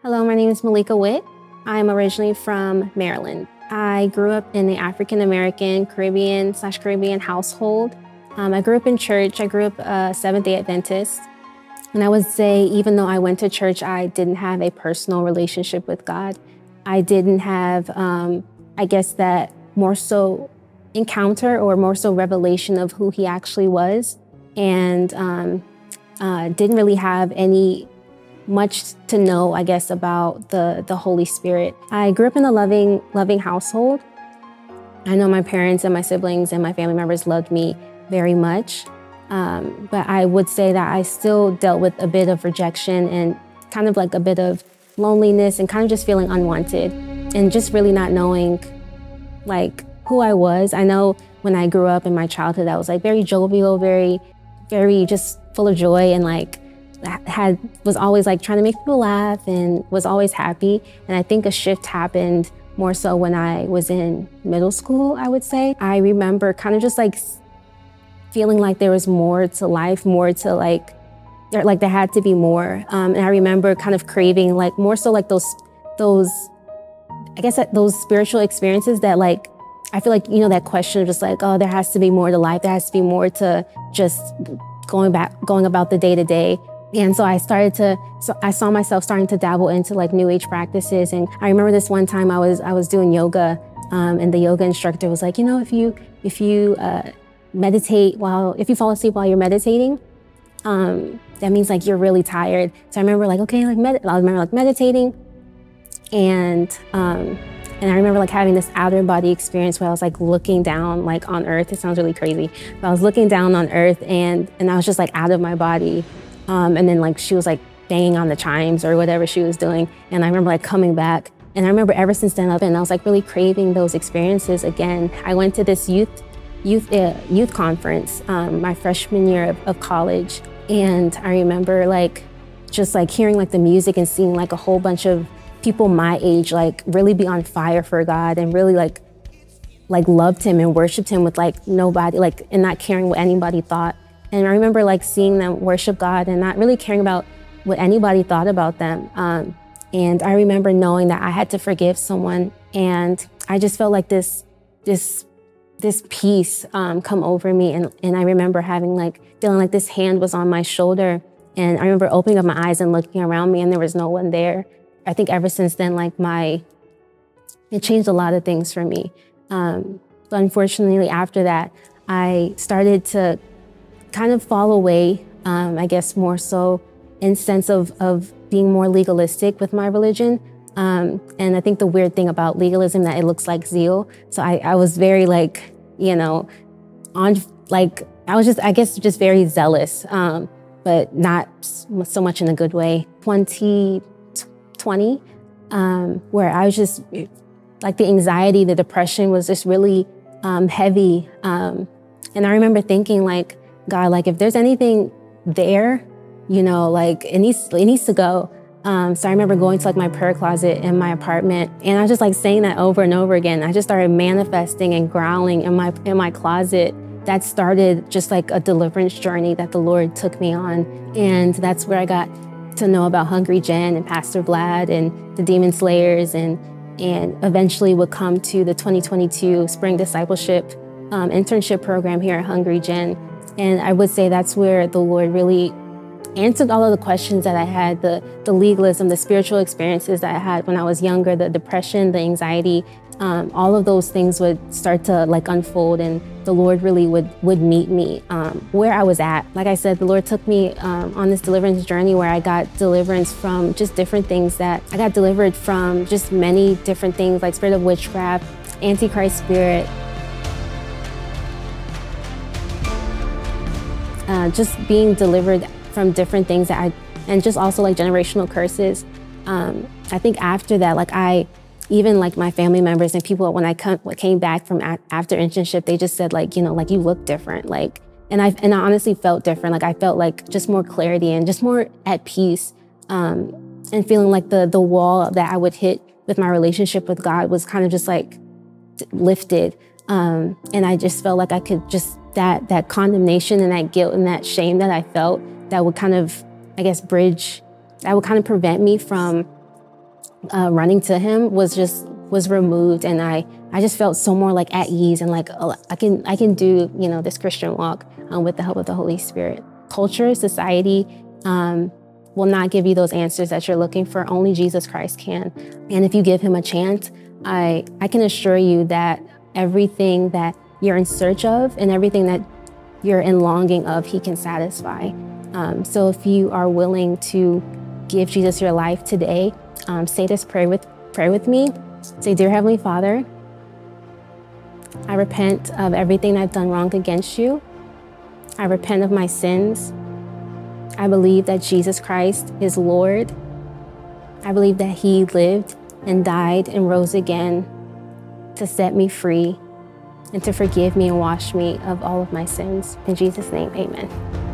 Hello, my name is Malika Witt. I'm originally from Maryland. I grew up in the African-American, Caribbean/Caribbean household. I grew up in church. I grew up a Seventh-day Adventist. And I would say, even though I went to church, I didn't have a personal relationship with God. I didn't have, I guess, that more so encounter or more so revelation of who He actually was. And didn't really have much to know, I guess, about the Holy Spirit. I grew up in a loving household. I know my parents and my siblings and my family members loved me very much. But I would say that I still dealt with a bit of rejection and kind of like a bit of loneliness and kind of just feeling unwanted and just really not knowing like who I was. I know when I grew up in my childhood, I was like very jovial, very just full of joy, and like was always like trying to make people laugh and was always happy. And I think a shift happened more so when I was in middle school, I would say. I remember kind of just like feeling like there was more to life, more to like there had to be more. And I remember kind of craving like more so like those I guess those spiritual experiences that like, I feel like, you know, that question of just like, oh, there has to be more to life. There has to be more to just going about the day to day. And so I saw myself starting to dabble into like New Age practices. And I remember this one time I was doing yoga, and the yoga instructor was like, you know, if you meditate if you fall asleep while you're meditating, that means like you're really tired. So I remember like, okay, like I remember like meditating, and I remember like having this outer body experience where I was like looking down like on earth. It sounds really crazy, but I was looking down on earth and I was just like out of my body. And then like she was like banging on the chimes or whatever she was doing. And I remember like coming back. And I remember ever since then, I was like really craving those experiences again. I went to this youth conference my freshman year of college. And I remember like just like hearing like the music and seeing like a whole bunch of people my age like really be on fire for God and really like loved Him and worshiped Him with like nobody, like, and not caring what anybody thought. And I remember like seeing them worship God and not really caring about what anybody thought about them. And I remember knowing that I had to forgive someone, and I just felt like this peace come over me. And I remember feeling like this hand was on my shoulder. And I remember opening up my eyes and looking around me, and there was no one there. I think ever since then, like it changed a lot of things for me. But unfortunately, after that, I started to kind of fall away, I guess more so in sense of being more legalistic with my religion. And I think the weird thing about legalism that it looks like zeal. So I was very like, you know, I was just, I guess, just very zealous, but not so much in a good way. 2020, where I was just like the anxiety, the depression was just really heavy. And I remember thinking like, God, like if there's anything there, you know, like it needs to go. So I remember going to like my prayer closet in my apartment, and I was just like saying that over and over again. I just started manifesting and growling in my closet. That started just like a deliverance journey that the Lord took me on. And that's where I got to know about HungryGen and Pastor Vlad and the Demon Slayers, and eventually would come to the 2022 Spring Discipleship internship program here at HungryGen. And I would say that's where the Lord really answered all of the questions that I had, the legalism, the spiritual experiences that I had when I was younger, the depression, the anxiety, all of those things would start to like unfold, and the Lord really would meet me where I was at. Like I said, the Lord took me on this deliverance journey where I got deliverance from just different things that I got delivered from, just many different things like spirit of witchcraft, antichrist spirit, just being delivered from different things and just also like generational curses. I think after that, like even like my family members and people, when I came back from after internship, they just said like, you know, like you look different. Like, and I honestly felt different. Like I felt like just more clarity and just more at peace, and feeling like the wall that I would hit with my relationship with God was kind of just like lifted. And I just felt like I could just, that condemnation and that guilt and that shame that I felt, that would kind of, I guess, that would kind of prevent me from running to him was removed, and I just felt so more like at ease, and like, oh, I can do, you know, this Christian walk with the help of the Holy Spirit. Culture, society will not give you those answers that you're looking for. Only Jesus Christ can. And if you give him a chance, I can assure you that everything that you're in search of and everything that you're in longing of, he can satisfy. So if you are willing to give Jesus your life today, say this prayer with me. Say, "Dear Heavenly Father, I repent of everything I've done wrong against you. I repent of my sins. I believe that Jesus Christ is Lord. I believe that he lived and died and rose again to set me free and to forgive me and wash me of all of my sins. In Jesus' name, amen."